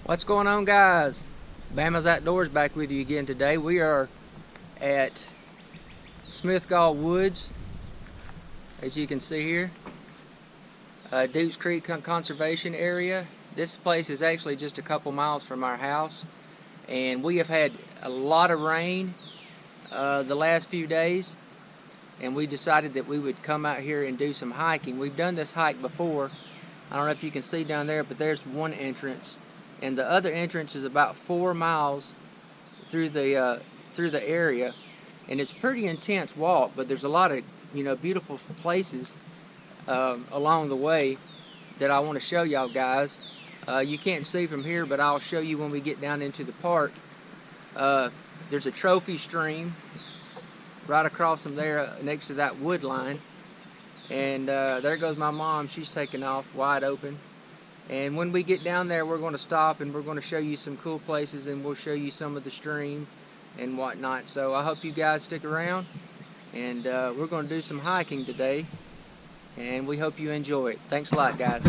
What's going on, guys? Bama'S Outdoors back with you again today. We are at Smithgall Woods, as you can see here. Dukes Creek Conservation Area. This place is actually just a couple miles from our house, and we have had a lot of rain the last few days, and we decided that we would come out here and do some hiking. We've done this hike before. I don't know if you can see down there, but there's one entrance, and the other entrance is about 4 miles through the area, and it's a pretty intense walk. But there's a lot of beautiful places along the way that I want to show y'all guys. You can't see from here, but I'll show you when we get down into the park. There's a trophy stream right across from there next to that wood line, and there goes my mom. She's taking off wide open. And when we get down there, we're going to stop and we're going to show you some cool places, and we'll show you some of the stream and whatnot. So I hope you guys stick around, and we're going to do some hiking today, and we hope you enjoy it. Thanks a lot, guys.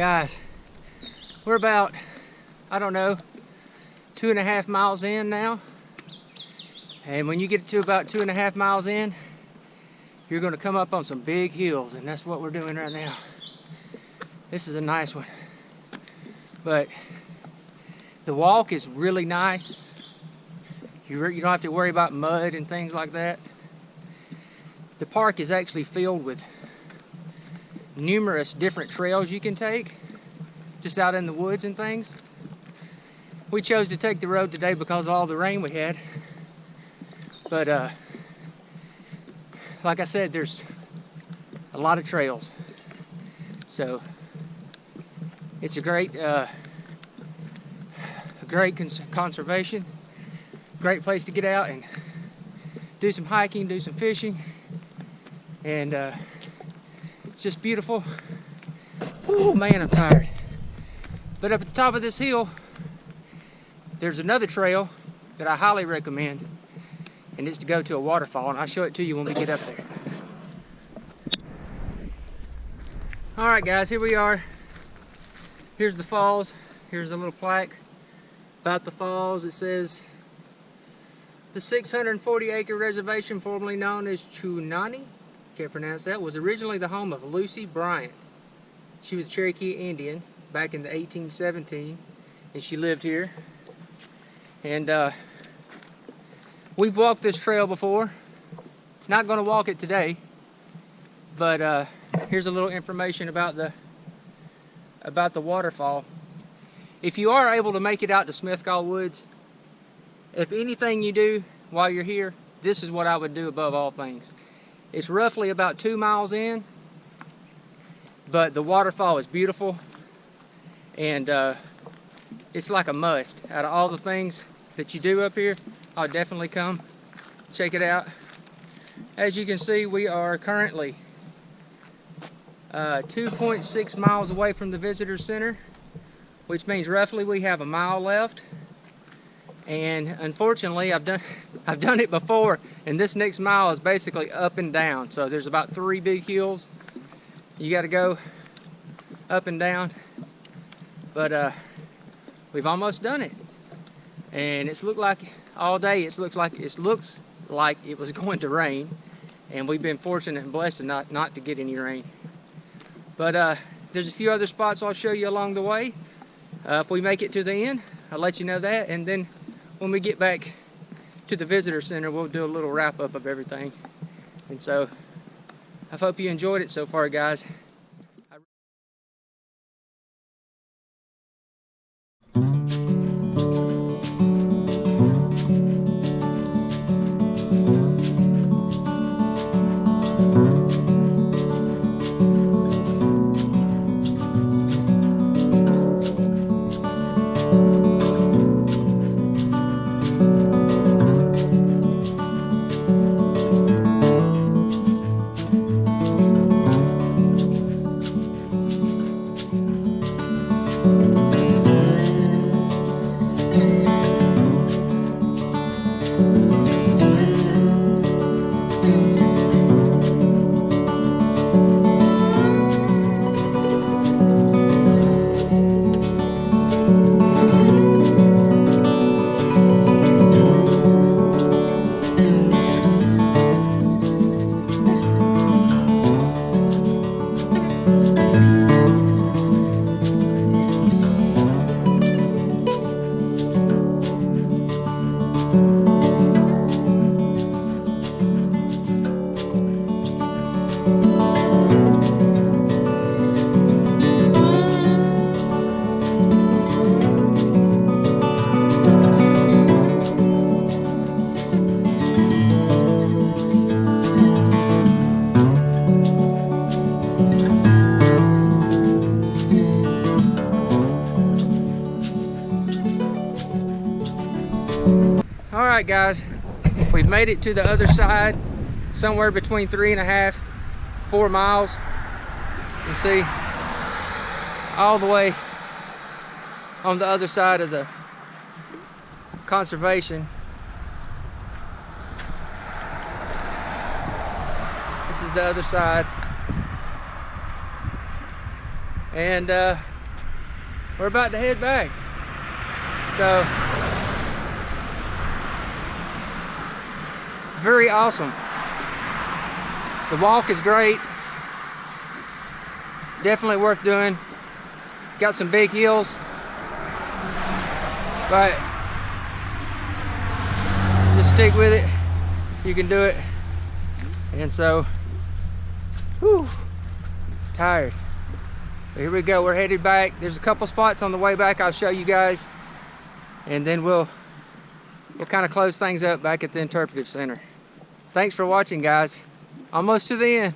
guys, we're about, I don't know, 2.5 miles in now. And when you get to about 2.5 miles in, you're going to come up on some big hills, and that's what we're doing right now. This is a nice one. But the walk is really nice. You don't have to worry about mud and things like that. The park is actually filled with numerous different trails you can take just out in the woods and things. We chose to take the road today because of all the rain we had. But like I said, there's a lot of trails. So it's a great conservation, great place to get out and do some hiking, do some fishing, and it's just beautiful. Oh man, I'm tired. But up at the top of this hill, there's another trail that I highly recommend, and it's to go to a waterfall, and I'll show it to you when we get up there. Alright guys, here we are. Here's the falls. Here's a little plaque about the falls. It says, the 640-acre reservation, formerly known as Chunani, can't pronounce that, was originally the home of Lucy Bryant. She was Cherokee Indian back in the 1817, and she lived here. And we've walked this trail before. Not going to walk it today, but here's a little information about the waterfall. If you are able to make it out to Smithgall Woods, if anything you do while you're here, this is what I would do above all things. It's roughly about 2 miles in, but the waterfall is beautiful, and it's like a must. Out of all the things that you do up here, I'll definitely come check it out. As you can see, we are currently 2.6 miles away from the visitor center, which means roughly we have a mile left. And unfortunately, I've done it before, and this next mile is basically up and down. So there's about 3 big hills you got to go up and down. But we've almost done it, and it's looked like all day. It looks like it was going to rain, and we've been fortunate and blessed not to get any rain. But there's a few other spots I'll show you along the way. If we make it to the end, I'll let you know that, and then when we get back to the visitor center, we'll do a little wrap-up of everything. And so I hope you enjoyed it so far, guys. Alright guys, we've made it to the other side, somewhere between 3.5, 4 miles. You see, all the way on the other side of the conservation. This is the other side. And we're about to head back. So, very awesome. The walk is great. Definitely worth doing. Got some big hills, but just stick with it. You can do it. And so, whew, tired. But here we go. We're headed back. There's a couple spots on the way back I'll show you guys, and then we'll kind of close things up back at the interpretive center. Thanks for watching, guys. Almost to the end.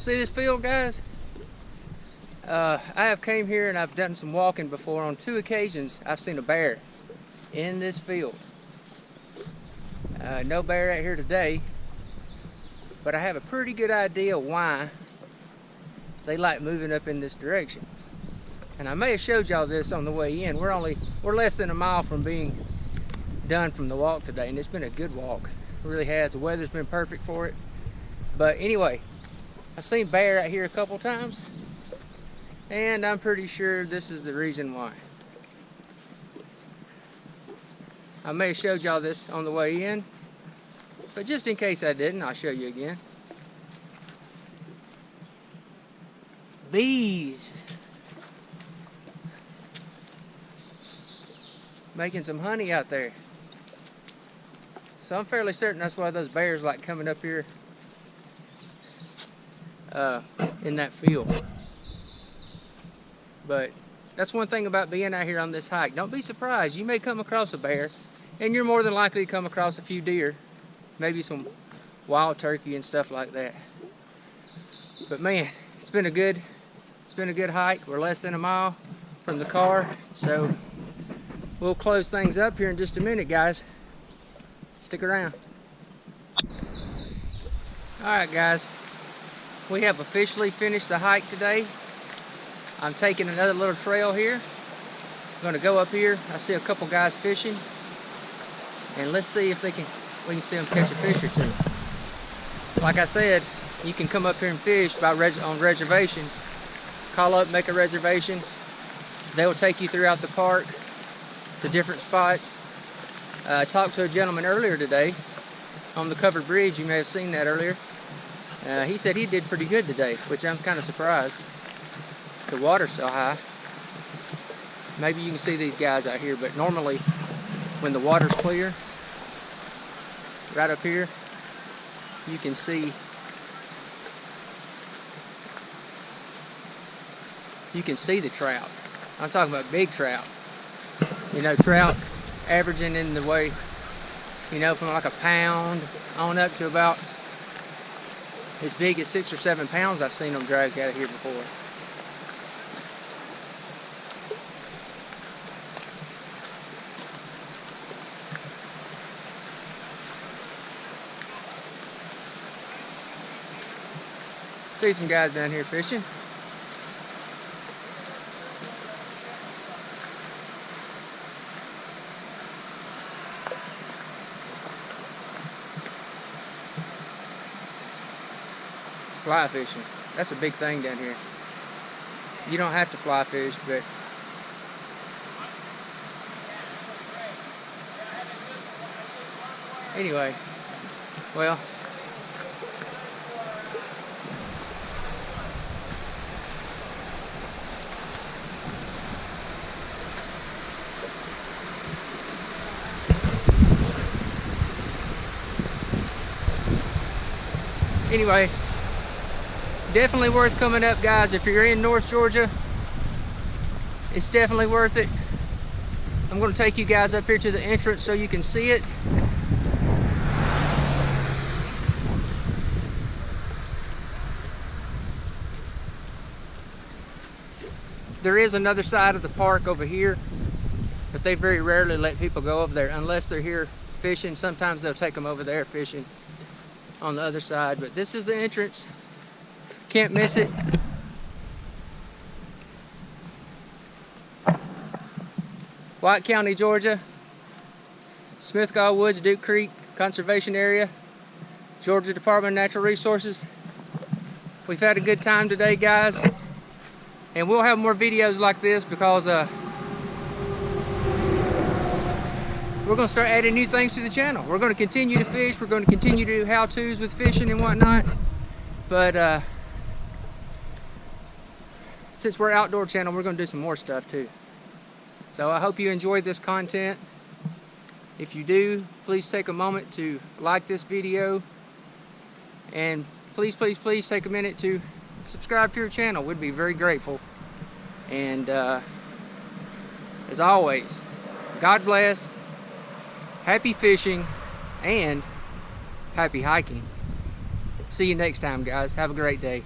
See this field, guys? I have came here and I've done some walking before. On 2 occasions I've seen a bear in this field. No bear out here today, but I have a pretty good idea why they like moving up in this direction. And I may have showed y'all this on the way in. We're less than a mile from being done from the walk today, and it's been a good walk. It really has. The weather's been perfect for it. But anyway, I've seen bear out here a couple times, and I'm pretty sure this is the reason why. I may have showed y'all this on the way in, but just in case I didn't, I'll show you again. Bees. Making some honey out there. So I'm fairly certain that's why those bears like coming up here in that field. But that's one thing about being out here on this hike. Don't be surprised. You may come across a bear, and you're more than likely to come across a few deer, maybe some wild turkey and stuff like that. But man, it's been a good hike. We're less than a mile from the car, so we'll close things up here in just a minute, guys. Stick around. All right, guys. We have officially finished the hike today. I'm taking another little trail here. I'm gonna go up here. I see a couple guys fishing, and let's see if we can see them catch a fish or two. Like I said, you can come up here and fish on reservation. Call up, make a reservation. They'll take you throughout the park to different spots. I talked to a gentleman earlier today on the covered bridge. You may have seen that earlier. He said he did pretty good today, which I'm kind of surprised. The water's so high. Maybe you can see these guys out here, but normally when the water's clear, right up here, you can see the trout. I'm talking about big trout. You know, trout averaging in the way, you know, from like a pound on up to about as big as 6 or 7 pounds. I've seen them dragged out of here before. See some guys down here fishing. Fly fishing. That's a big thing down here. You don't have to fly fish, but anyway, well, anyway, definitely worth coming up, guys. If you're in North Georgia, it's definitely worth it. I'm going to take you guys up here to the entrance so you can see it. There is another side of the park over here, but they very rarely let people go over there unless they're here fishing. Sometimes they'll take them over there fishing on the other side, but this is the entrance. Can't miss it. White County, Georgia. Smithgall Woods, Duke Creek Conservation Area. Georgia Department of Natural Resources. We've had a good time today, guys. And we'll have more videos like this because we're going to start adding new things to the channel. We're going to continue to fish. We're going to continue to do how-tos with fishing and whatnot. But since we're outdoor channel, we're going to do some more stuff too. So I hope you enjoyed this content. If you do, please take a moment to like this video. And please, please, please take a minute to subscribe to our channel. We'd be very grateful. And as always, God bless, happy fishing, and happy hiking. See you next time, guys. Have a great day.